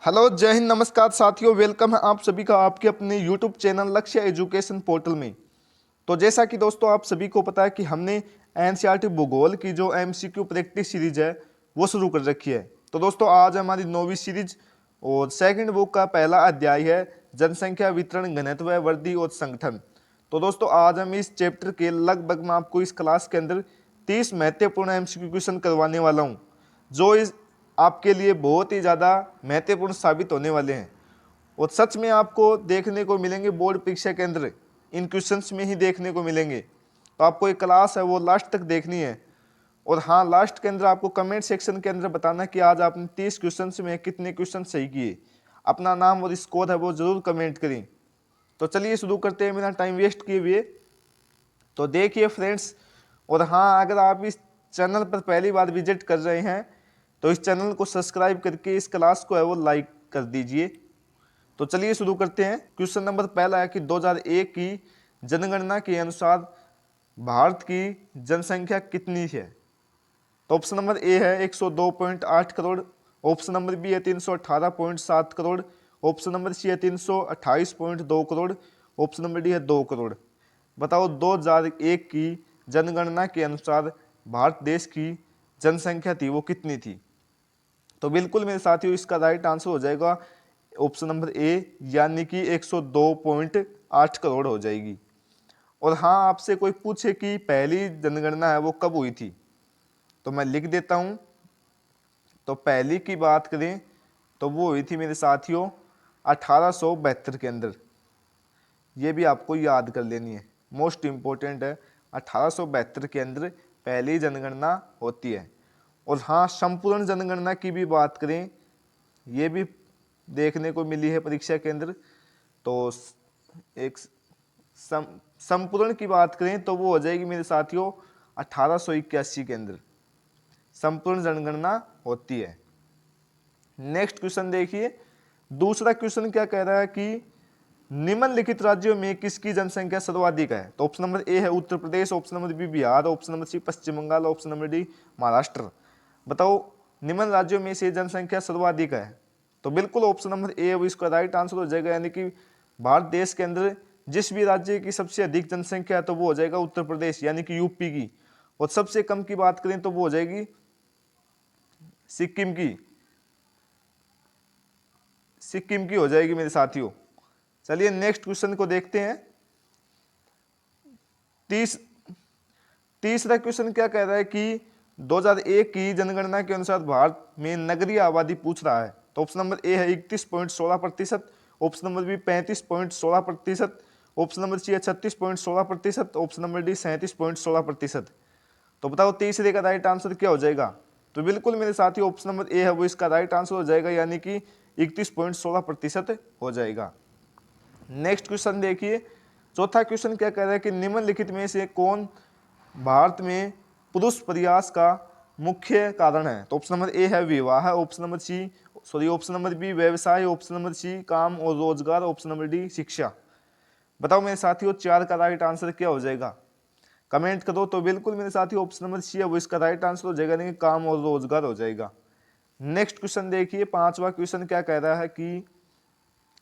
Hello, जय हिंद, नमस्कार साथियों। वेलकम है आप सभी का आपके अपने यूट्यूब चैनल लक्ष्य एजुकेशन पोर्टल में। तो जैसा कि दोस्तों आप सभी को पता है कि हमने एनसीईआरटी भूगोल की जो एमसीक्यू प्रैक्टिस सीरीज है वो शुरू कर रखी है। तो दोस्तों आज हमारी 9वीं सीरीज और सेकंड बुक का पहला अध्याय है जनसंख्या वितरण घनत्व वृद्धि और संगठन। तो दोस्तों आज हम इस चैप्टर के लगभग मैं आपको इस क्लास के अंदर 30 महत्वपूर्ण एमसीक्यू क्वेश्चन करवाने वाला हूँ, जो इस आपके लिए बहुत ही ज़्यादा महत्वपूर्ण साबित होने वाले हैं और सच में आपको देखने को मिलेंगे बोर्ड परीक्षा के अंदर, इन क्वेश्चंस में ही देखने को मिलेंगे। तो आपको एक क्लास है वो लास्ट तक देखनी है। और हाँ, लास्ट के अंदर आपको कमेंट सेक्शन के अंदर बताना कि आज आपने 30 क्वेश्चन में कितने क्वेश्चन सही किए। अपना नाम और स्कोर है वो जरूर कमेंट करें। तो चलिए शुरू करते हैं बिना टाइम वेस्ट किए हुए। तो देखिए फ्रेंड्स, और हाँ, अगर आप इस चैनल पर पहली बार विजिट कर रहे हैं तो इस चैनल को सब्सक्राइब करके इस क्लास को है वो लाइक कर दीजिए। तो चलिए शुरू करते हैं। क्वेश्चन नंबर पहला है कि 2001 की जनगणना के अनुसार भारत की जनसंख्या कितनी है। तो ऑप्शन नंबर ए है 102.8 करोड़, ऑप्शन नंबर बी है 318.7 करोड़, ऑप्शन नंबर सी है 328.2 करोड़, ऑप्शन नंबर डी है 2 करोड़। बताओ 2001 की जनगणना के अनुसार भारत देश की जनसंख्या थी वो कितनी थी। तो बिल्कुल मेरे साथियों इसका राइट आंसर हो जाएगा ऑप्शन नंबर ए, यानी कि 102.8 करोड़ हो जाएगी। और हाँ, आपसे कोई पूछे कि पहली जनगणना है वो कब हुई थी, तो मैं लिख देता हूं। तो पहली की बात करें तो वो हुई थी मेरे साथियों 1872 के अंदर। ये भी आपको याद कर लेनी है, मोस्ट इंपॉर्टेंट है। 1872 के अंदर पहली जनगणना होती है। और हाँ, संपूर्ण जनगणना की भी बात करें, ये भी देखने को मिली है परीक्षा के अंदर। तो एक संपूर्ण की बात करें तो वो हो जाएगी मेरे साथियों 1881 के अंदर संपूर्ण जनगणना होती है। नेक्स्ट क्वेश्चन देखिए, दूसरा क्वेश्चन क्या कह रहा है कि निम्नलिखित राज्यों में किसकी जनसंख्या सर्वाधिक है। तो ऑप्शन नंबर ए है Uttar Pradesh, option number B Bihar, option number C Paschim Bengal, option number D Maharashtra. बताओ निम्न राज्यों में से जनसंख्या सर्वाधिक है। तो बिल्कुल ऑप्शन नंबर ए वो इसका राइट आंसर हो जाएगा, यानी कि भारत देश के अंदर जिस भी राज्य की सबसे अधिक जनसंख्या है तो वो हो जाएगा उत्तर प्रदेश, यानी कि यूपी की। और सबसे कम की बात करें तो वो हो जाएगी सिक्किम की हो जाएगी मेरे साथियों। चलिए नेक्स्ट क्वेश्चन को देखते हैं। तीसरा क्वेश्चन क्या कह रहा है कि 2001 की जनगणना के अनुसार भारत में नगरीय आबादी पूछ रहा है। तो ऑप्शन नंबर ए है 31.16%, option number B 35.16%, option number C है 36.16%, ऑप्शन नंबर डी 37.16%। तो बताओ तीसरे का राइट आंसर क्या हो जाएगा। तो बिल्कुल मेरे साथी ऑप्शन नंबर ए है वो इसका राइट आंसर हो जाएगा, यानी कि 31.16% हो जाएगा। नेक्स्ट क्वेश्चन देखिए, चौथा क्वेश्चन क्या कह रहा है कि निम्नलिखित में से कौन भारत में पुरुष प्रयास का मुख्य कारण है। तो ऑप्शन नंबर ए है विवाह, option number C option number B व्यवसाय, ऑप्शन नंबर सी काम और रोजगार, ऑप्शन नंबर डी शिक्षा। बताओ मेरे साथियों चार का राइट आंसर क्या हो जाएगा, कमेंट करो। तो बिल्कुल मेरे साथियों ऑप्शन नंबर सी है वो इसका राइट आंसर हो जाएगा, नहीं काम और रोजगार हो जाएगा। नेक्स्ट क्वेश्चन देखिए, पांचवा क्वेश्चन क्या कह रहा है कि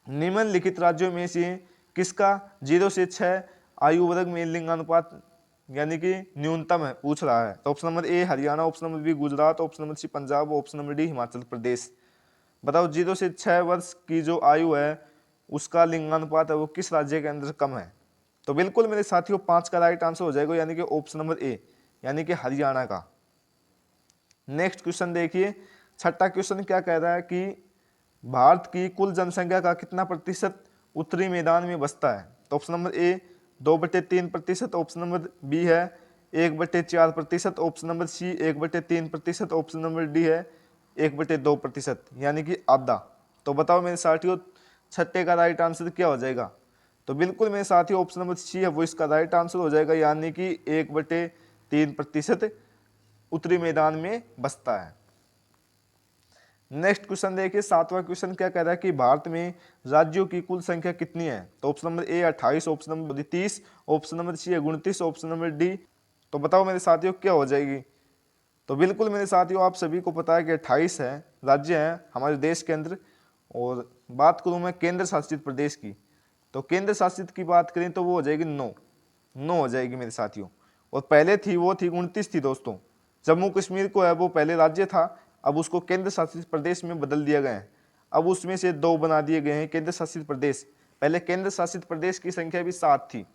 निम्नलिखित राज्यों में से किसका 0 से 6 आयु वर्ग में लिंगानुपात यानी कि न्यूनतम है पूछ रहा है। तो option number A Haryana, option number B Gujarat, option number C Punjab, option number D Himachal Pradesh. बताओ 0 से 6 वर्ष की जो आयु है उसका लिंगानुपात है वो किस राज्य के अंदर कम है। तो बिल्कुल मेरे साथियों 5 का राइट आंसर हो जाएगा, यानी कि ऑप्शन नंबर ए, यानी कि हरियाणा का। नेक्स्ट क्वेश्चन देखिए, छठा क्वेश्चन क्या कह रहा है कि भारत की कुल जनसंख्या का कितना प्रतिशत उत्तरी मैदान में बसता है। तो option number A 2/3%, option number B है 1/4%, option number C 1/3%, option number D है 1/2%, यानी कि आधा। तो बताओ मेरे साथियों छठे का राइट आंसर क्या हो जाएगा। तो बिल्कुल मेरे साथियों ऑप्शन नंबर सी है वो इसका राइट आंसर हो जाएगा, यानी कि 1/3% उत्तरी मैदान में बसता है। नेक्स्ट क्वेश्चन देखिए, सातवां क्वेश्चन क्या कह रहा है कि भारत में राज्यों की कुल संख्या कितनी है। तो option number A 28, option number 30, option number C है 29, ऑप्शन नंबर डी। तो बताओ मेरे साथियों क्या हो जाएगी। तो बिल्कुल मेरे साथियों आप सभी को पता है कि 28 है राज्य हैं हमारे देश के अंदर, और बात करूँ मैं केंद्र शासित प्रदेश की, तो केंद्र शासित की बात करें तो वो हो जाएगी 9 हो जाएगी मेरे साथियों। और पहले थी वो थी 29 थी दोस्तों। जम्मू कश्मीर को है वो पहले राज्य था, अब उसको केंद्र शासित प्रदेश में बदल दिया गया है। अब उसमें से 2 बना दिए गए हैं केंद्र शासित प्रदेश। पहले केंद्र शासित प्रदेश की संख्या भी 7 थी,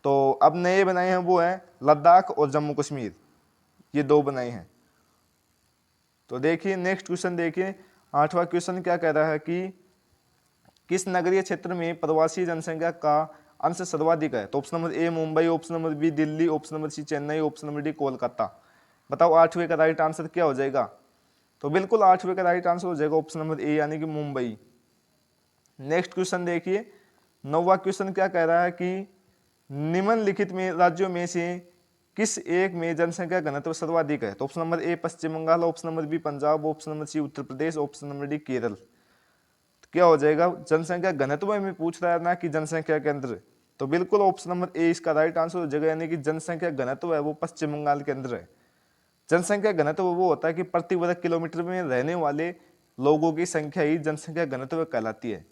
तो अब नए बनाए हैं वो है लद्दाख और जम्मू कश्मीर, ये 2 बनाए हैं। तो देखिए नेक्स्ट क्वेश्चन देखिए, 8वां क्वेश्चन क्या कह रहा है कि किस नगरीय क्षेत्र में प्रवासी जनसंख्या का अंश सर्वाधिक है? तो option number A Mumbai, option number B Delhi, option number C Chennai, option number D Kolkata. बताओ 8वें का राइट आंसर क्या हो जाएगा? तो बिल्कुल 8वें का राइट आंसर हो जाएगा ऑप्शन नंबर ए यानी कि मुंबई। नेक्स्ट क्वेश्चन देखिए, 9वां क्वेश्चन क्या कह रहा है कि निम्नलिखित में राज्यों में से किस एक में जनसंख्या घनत्व सर्वाधिक है? तो option number A Paschim Bengal, option number B Punjab, option number C Uttar Pradesh, option number D Kerala. क्या हो जाएगा? जनसंख्या घनत्व में पूछ रहा है ना कि जनसंख्या के अंदर, तो बिल्कुल ऑप्शन नंबर ए इसका राइट आंसर हो जाएगा, यानी कि जनसंख्या घनत्व है वो पश्चिम बंगाल के अंदर है। जनसंख्या घनत्व वो होता है कि प्रति वर्ग किलोमीटर में रहने वाले लोगों की संख्या ही जनसंख्या घनत्व कहलाती है।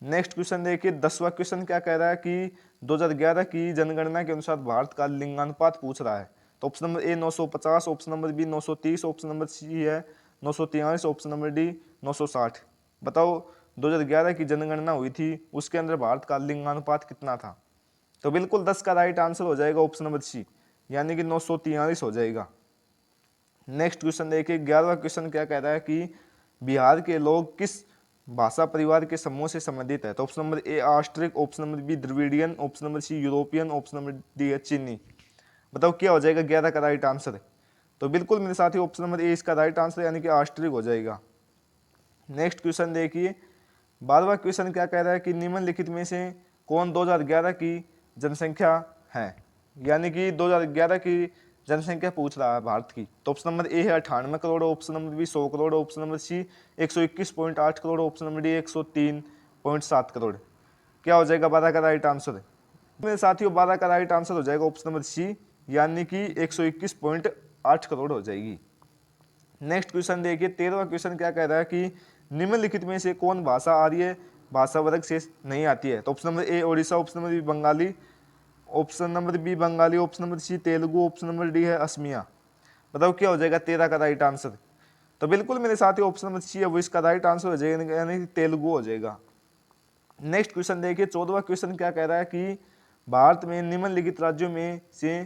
नेक्स्ट क्वेश्चन देखिए, 10वां क्वेश्चन क्या कह रहा है कि 2011 की जनगणना के अनुसार भारत का लिंगानुपात पूछ रहा है। तो option number A 950, option number B 930, option number C है 943, ऑप्शन नंबर डी 960। बताओ 2011 की जनगणना हुई थी, उसके अंदर भारत का लिंगानुपात कितना था? तो बिल्कुल 10 का राइट आंसर हो जाएगा ऑप्शन नंबर सी, यानी कि 943 हो जाएगा। नेक्स्ट क्वेश्चन देखिए, 11वां क्वेश्चन क्या कह रहा है कि बिहार के लोग किस भाषा परिवार के समूह से संबंधित है? तो option number A Austric, option number B Dravidian, option number C European, option number D है चीनी। बताओ क्या हो जाएगा 11 का राइट आंसर? तो बिल्कुल मेरे साथी ऑप्शन नंबर ए इसका राइट आंसर यानी कि ऑस्ट्रिक हो जाएगा। नेक्स्ट क्वेश्चन देखिए, 12वां क्वेश्चन क्या कह रहा है कि निम्नलिखित में से कौन 2011 की जनसंख्या है? यानी कि 2011 की जनसंख्या पूछ रहा है भारत की। तो ऑप्शन नंबर ए है 98 crore, option number B 100 crore, option number C 121.8 crore, option number D 103.7 crore. क्या हो जाएगा 12 का राइट आंसर? मेरे साथियों 12 का राइट आंसर हो जाएगा ऑप्शन नंबर सी, यानी कि 121.8 करोड़ हो जाएगी। नेक्स्ट क्वेश्चन देखिए, 13वां क्वेश्चन क्या कह रहा है कि निम्नलिखित में से कौन भाषा आर्य भाषा वर्ग से नहीं आती है? तो option number A Odisha, option number B Bengali, option number B Bengali, option number C Telugu, option number D है असमिया। बताओ क्या हो जाएगा 13 का राइट आंसर? तो बिल्कुल मेरे साथ ही ऑप्शन नंबर सी है वो इसका राइट आंसर हो जाएगा, यानी कि तेलुगु हो जाएगा। नेक्स्ट क्वेश्चन देखिए, 14वां क्वेश्चन क्या कह रहा है कि भारत में निम्नलिखित राज्यों में से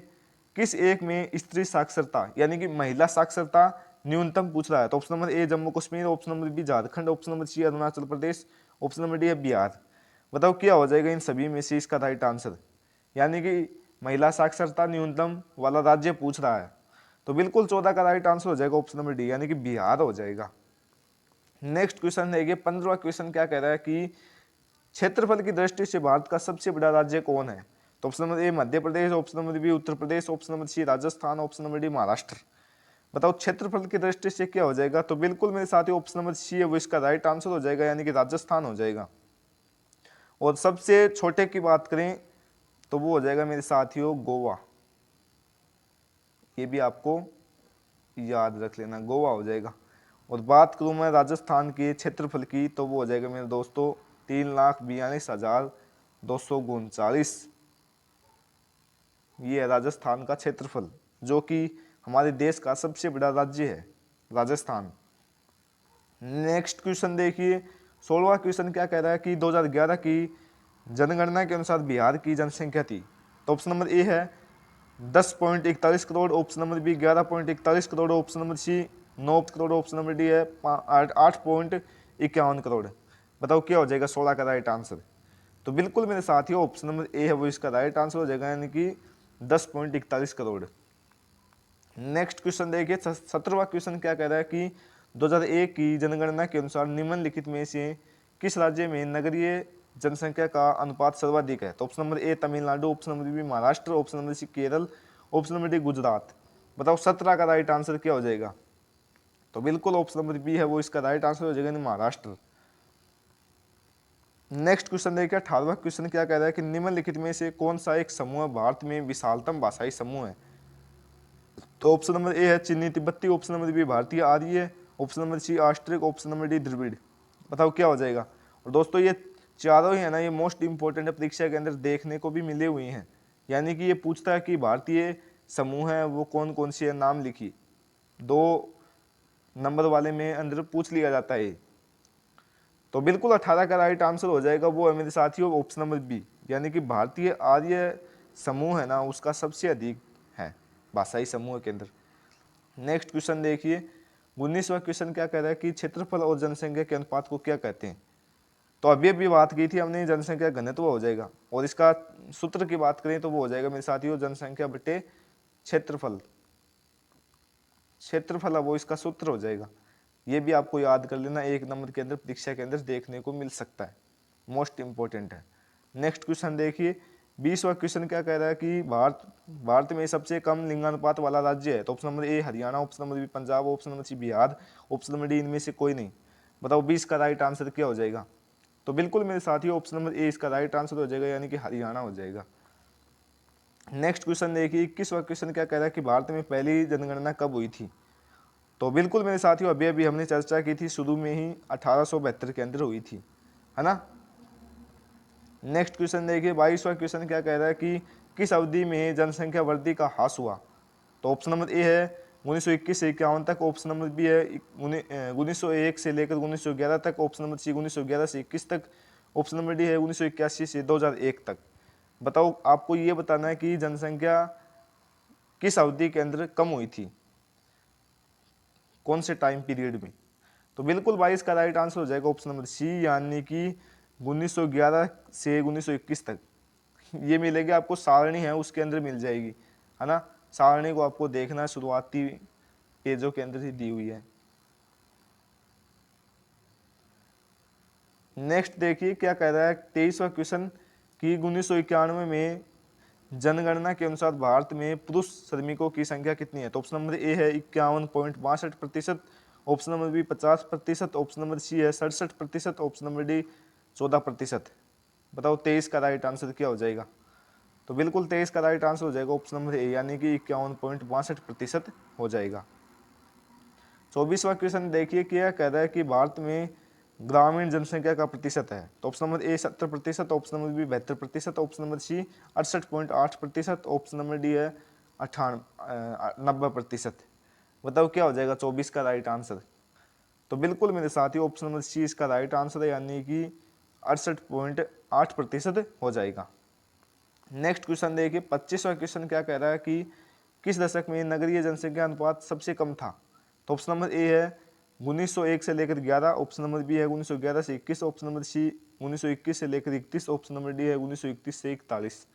किस एक में स्त्री साक्षरता यानी कि महिला साक्षरता न्यूनतम पूछ रहा है? तो option number A Jammu Kashmir, option number B Jharkhand, option number C Arunachal Pradesh, option number D है बिहार। बताओ क्या हो जाएगा इन सभी में से इसका राइट आंसर? यानी कि महिला साक्षरता न्यूनतम वाला राज्य पूछ रहा है, तो बिल्कुल 14 का राइट आंसर हो जाएगा ऑप्शन नंबर डी, यानी कि बिहार हो जाएगा। नेक्स्ट क्वेश्चन है 15वां क्वेश्चन क्या कह रहा है कि क्षेत्रफल की दृष्टि से भारत का सबसे बड़ा राज्य कौन है? तो option number A Madhya Pradesh, option number B Uttar Pradesh, option number C Rajasthan, option number D Maharashtra. बताओ क्षेत्रफल की दृष्टि से क्या हो जाएगा? तो बिल्कुल मेरे साथी ऑप्शन नंबर सी है वो इसका राइट आंसर हो जाएगा, यानी कि राजस्थान हो जाएगा। और सबसे छोटे की बात करें तो वो हो जाएगा मेरे साथियों गोवा, ये भी आपको याद रख लेना, गोवा हो जाएगा। और बात करूं मैं राजस्थान के क्षेत्रफल की तो वो हो जाएगा मेरे दोस्तों 3,42,239। ये है राजस्थान का क्षेत्रफल, जो कि हमारे देश का सबसे बड़ा राज्य है राजस्थान। नेक्स्ट क्वेश्चन देखिए, 16वां क्वेश्चन क्या कह रहा है कि 2011 की जनगणना के अनुसार बिहार की जनसंख्या थी? तो ऑप्शन नंबर ए है 10.41 crore, option number B 11.41 crore, option number C 9 crore, option number D है 8.51 करोड़। बताओ क्या हो जाएगा 16 का राइट आंसर? तो बिल्कुल मेरे साथियों ऑप्शन नंबर ए है वो इसका राइट आंसर हो जाएगा, यानी कि 10.41 करोड़। नेक्स्ट क्वेश्चन देखिए, 17वां क्वेश्चन क्या कह रहा है कि 2001 की जनगणना के अनुसार निम्नलिखित में से किस राज्य में नगरीय जनसंख्या का अनुपात सर्वाधिक है? तो option number A Tamil Nadu, option number B Maharashtra, option number C Kerala, option number D Gujarat. बताओ 17 का राइट आंसर क्या हो जाएगा? तो बिल्कुल ऑप्शन नंबर बी है वो इसका राइट आंसर हो जाएगा, महाराष्ट्र। नेक्स्ट क्वेश्चन देखिए, 18वां क्वेश्चन क्या कह रहा है कि निम्नलिखित में से कौन सा एक समूह भारत में विशालतम भाषाई समूह है? तो ऑप्शन नंबर ए है चीनी तिब्बती, ऑप्शन नंबर बी भारतीय आर्य, option number C Austric, option number D Dravid. बताओ क्या हो जाएगा। और दोस्तों ये चारों ही है ना, ये मोस्ट इंपॉर्टेंट परीक्षा के अंदर देखने को भी मिले हुए हैं। यानी कि ये पूछता है कि भारतीय समूह है वो कौन कौन सी है, नाम लिखी। 2 नंबर वाले में अंदर पूछ लिया जाता है। तो बिल्कुल 18 का राइट आंसर हो जाएगा वो है मेरे साथियों ऑप्शन नंबर बी, यानी कि भारतीय आर्य समूह है ना उसका सबसे अधिक है भाषाई समूह के अंदर। नेक्स्ट क्वेश्चन देखिए, 19वां क्वेश्चन क्या कह रहा है कि क्षेत्रफल और जनसंख्या के अनुपात को क्या कहते हैं। तो अभी अभी बात की थी हमने, जनसंख्या घनत्व हो जाएगा, और इसका सूत्र की बात करें तो वो हो जाएगा मेरे साथियों जनसंख्या बटे क्षेत्रफल। क्षेत्रफल है वो इसका सूत्र हो जाएगा। ये भी आपको याद कर लेना, 1 नंबर के अंदर परीक्षा के अंदर देखने को मिल सकता है, मोस्ट इंपॉर्टेंट है। नेक्स्ट क्वेश्चन देखिए, 20वां क्वेश्चन क्या कह रहा है कि भारत में सबसे कम लिंगानुपात वाला राज्य है। तो option number A Haryana, option number B Punjab, option number C Bihar, option number D इनमें से कोई नहीं। बताओ 20 का राइट आंसर क्या हो जाएगा। तो बिल्कुल मेरे साथियों ऑप्शन नंबर ए इसका राइट आंसर हो जाएगा, यानी कि हरियाणा हो जाएगा। नेक्स्ट क्वेश्चन देखिए, 21वां क्वेश्चन क्या कह रहा है कि भारत में पहली जनगणना कब हुई थी। तो बिल्कुल मेरे साथियों अभी अभी हमने चर्चा की थी, शुरू में ही 1872 के अंदर हुई थी, है ना। नेक्स्ट क्वेश्चन देखिए, 22वां क्वेश्चन क्या कह रहा है कि किस अवधि में जनसंख्या वृद्धि का ह्रास हुआ। तो ऑप्शन नंबर ए है 1921 से 51 तक, ऑप्शन नंबर बी है 1901 से लेकर 1911 तक, ऑप्शन नंबर सी 1911 से 21 तक, ऑप्शन नंबर डी है 1981 से 2001 तक। बताओ आपको ये बताना है कि जनसंख्या किस अवधि के अंदर कम हुई थी, कौन से टाइम पीरियड में। तो बिल्कुल 22 का राइट आंसर हो जाएगा ऑप्शन नंबर सी, यानी कि 1911 से 1921 तक। ये मिलेगी आपको, सारणी है उसके अंदर मिल जाएगी, है ना। सारणी को आपको देखना शुरुआती पेजों के अंदर ही दी हुई है। नेक्स्ट देखिए क्या कह रहा है 23वां क्वेश्चन कि 1991 में जनगणना के अनुसार भारत में पुरुष श्रमिकों की संख्या कितनी है। तो ऑप्शन नंबर ए है 51.62%, option number B 50%, option number C है 67%, ऑप्शन नंबर डी 14%। बताओ 23 का राइट आंसर क्या हो जाएगा। तो बिल्कुल 23 का राइट आंसर हो जाएगा ऑप्शन नंबर ए, यानी कि 51.62% हो जाएगा। 24वां क्वेश्चन देखिए क्या कह रहा है कि भारत में ग्रामीण जनसंख्या का प्रतिशत है। तो option number A 70%, option number B 72%, option number C 68.8%, option number D है 90%। बताओ क्या हो जाएगा 24 का राइट आंसर। तो बिल्कुल मेरे साथी ऑप्शन नंबर सी इसका राइट आंसर है, यानी कि 68.8% हो जाएगा। नेक्स्ट क्वेश्चन देखिए 25वां क्वेश्चन क्या कह रहा है कि किस दशक में नगरीय जनसंख्या अनुपात सबसे कम था। तो ऑप्शन नंबर ए है 1901 से लेकर 11, ऑप्शन नंबर बी है 1911 से 21, ऑप्शन नंबर सी 1921 से लेकर 31, ऑप्शन नंबर डी है 1931 से 41।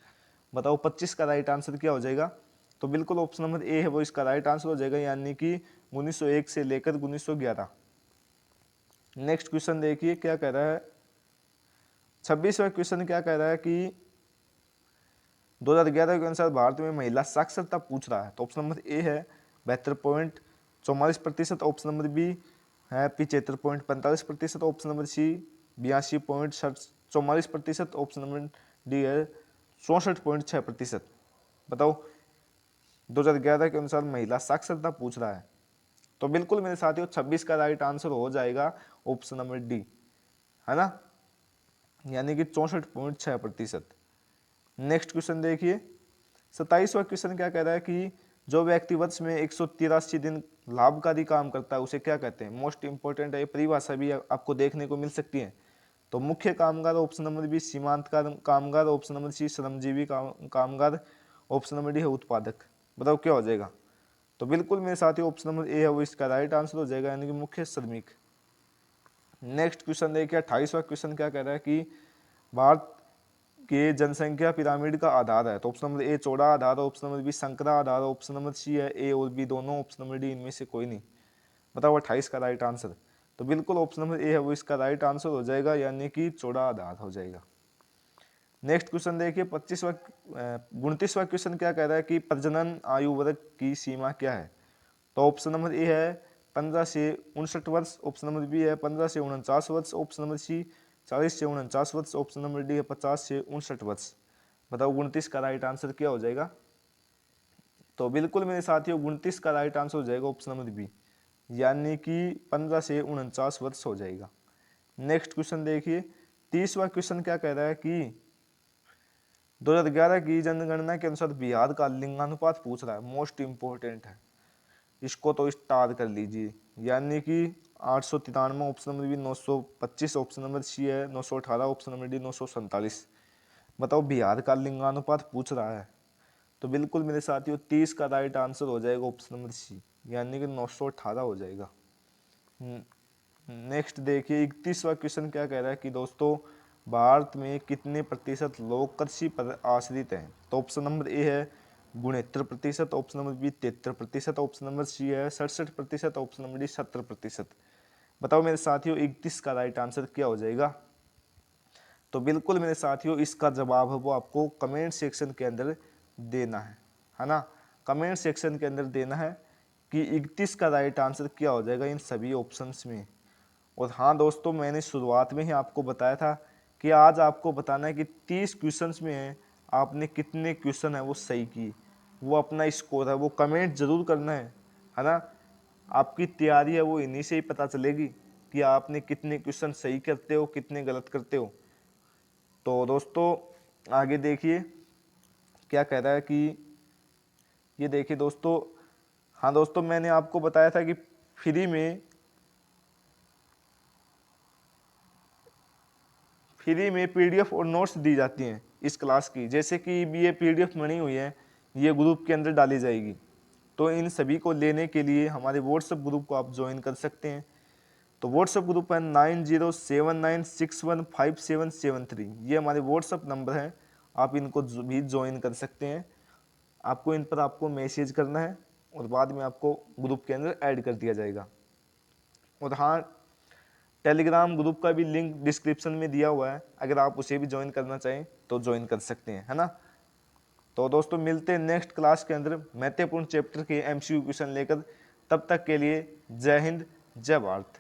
बताओ 25 का राइट आंसर क्या हो जाएगा। तो बिल्कुल ऑप्शन नंबर ए है वो इसका राइट आंसर हो जाएगा, यानी कि 1901 से लेकर 1911। नेक्स्ट क्वेश्चन देखिए क्या कह रहा है 26वां क्वेश्चन क्या कह रहा है कि 2011 के अनुसार भारत में महिला साक्षरता पूछ रहा है। तो ऑप्शन नंबर ए है 72.44%, ऑप्शन नंबर बी है 75.45%, option number C 82.44%, option number D है 64.6%। बताओ 2011 के अनुसार महिला साक्षरता पूछ रहा है। तो बिल्कुल मेरे साथियों 26 का राइट आंसर हो जाएगा ऑप्शन नंबर डी, है ना, यानी कि 64.6%। नेक्स्ट क्वेश्चन देखिए 27वां क्वेश्चन क्या कह रहा है कि जो व्यक्ति वर्ष में 183 दिन लाभकारी काम करता है उसे क्या कहते हैं। मोस्ट इंपॉर्टेंट है, ये परिभाषा भी आपको देखने को मिल सकती है। तो मुख्य कामगार, ऑप्शन नंबर बी सीमांत कामगार, ऑप्शन नंबर सी श्रमजीवी कामगार, ऑप्शन नंबर डी है उत्पादक। बताओ क्या हो जाएगा। तो बिल्कुल मेरे साथी ऑप्शन नंबर ए है वो इसका राइट आंसर हो जाएगा, यानी कि मुख्य श्रमिक। नेक्स्ट क्वेश्चन देखिए 28वां क्वेश्चन क्या कह रहा है कि भारत के जनसंख्या पिरामिड का आधार है। तो ऑप्शन नंबर ए चौड़ा आधार, ऑप्शन नंबर बी संकरा आधार, ऑप्शन नंबर सी है ए और बी दोनों, ऑप्शन नंबर डी इनमें से कोई नहीं। बताओ 28 का राइट आंसर। तो बिल्कुल ऑप्शन नंबर ए है वो इसका राइट आंसर हो जाएगा, यानी कि चौड़ा आधार हो जाएगा। नेक्स्ट क्वेश्चन देखिए 29वां क्वेश्चन क्या कह रहा है कि प्रजनन आयु वर्ग की सीमा क्या है। तो ऑप्शन नंबर ए है 15 से 59 वर्ष, ऑप्शन नंबर बी है 15 से 49 वर्ष, ऑप्शन नंबर सी 40 से 49 वर्ष, ऑप्शन नंबर डी है 50 से 59 वर्ष। बताओ 29 का राइट आंसर क्या हो जाएगा। तो बिल्कुल मेरे साथियों 29 का राइट आंसर हो जाएगा ऑप्शन नंबर बी, यानी कि 15 से 49 वर्ष हो जाएगा। नेक्स्ट क्वेश्चन देखिए, 30वां क्वेश्चन क्या कह रहा है कि 2011 की जनगणना के अनुसार बिहार का लिंगानुपात पूछ रहा है, मोस्ट इंपोर्टेंट है, इसको तो स्टार कर लीजिए। यानी कि 893 option number B, 925 option number C है, 918 ऑप्शन नंबर डी, 947। बताओ बिहार का लिंगानुपात पूछ रहा है, तो बिल्कुल मेरे साथियों 30 का राइट आंसर हो जाएगा ऑप्शन नंबर सी, यानी कि 918 हो जाएगा। नेक्स्ट देखिए, 31वां क्वेश्चन क्या कह रहा है कि दोस्तों भारत में कितने प्रतिशत लोग कृषि पर आश्रित हैं? तो ऑप्शन नंबर ए है 69%, option number B 73%, option number C है 67%, ऑप्शन नंबर डी 70%। बताओ मेरे साथियों 31 का राइट आंसर क्या हो जाएगा? तो बिल्कुल मेरे साथियों इसका जवाब है वो आपको कमेंट सेक्शन के अंदर देना है ना। कमेंट सेक्शन के अंदर देना है कि 31 का राइट आंसर क्या हो जाएगा इन सभी ऑप्शंस में। और हाँ दोस्तों, मैंने शुरुआत में ही आपको बताया था कि आज आपको बताना है कि 30 क्वेश्चंस में है आपने कितने क्वेश्चन है वो सही की, वो अपना स्कोर है वो कमेंट जरूर करना है ना। आपकी तैयारी है वो इन्हीं से ही पता चलेगी कि आपने कितने क्वेश्चन सही करते हो, कितने गलत करते हो। तो दोस्तों आगे देखिए क्या कह रहा है कि ये देखिए दोस्तों, हाँ दोस्तों मैंने आपको बताया था कि फ्री में पीडीएफ और नोट्स दी जाती हैं इस क्लास की। जैसे कि ये पीडीएफ बनी हुई है, ये ग्रुप के अंदर डाली जाएगी। तो इन सभी को लेने के लिए हमारे व्हाट्सएप ग्रुप को आप ज्वाइन कर सकते हैं। तो व्हाट्सएप ग्रुप है 9079615773, ये हमारे व्हाट्सएप नंबर हैं, आप इनको भी ज्वाइन कर सकते हैं। आपको इन पर आपको मैसेज करना है और बाद में आपको ग्रुप के अंदर ऐड कर दिया जाएगा। और हाँ, टेलीग्राम ग्रुप का भी लिंक डिस्क्रिप्शन में दिया हुआ है, अगर आप उसे भी ज्वाइन करना चाहें तो ज्वाइन कर सकते हैं, है ना। तो दोस्तों मिलते हैं नेक्स्ट क्लास के अंदर महत्वपूर्ण चैप्टर के एमसीक्यू क्वेश्चन लेकर। तब तक के लिए जय हिंद, जय भारत।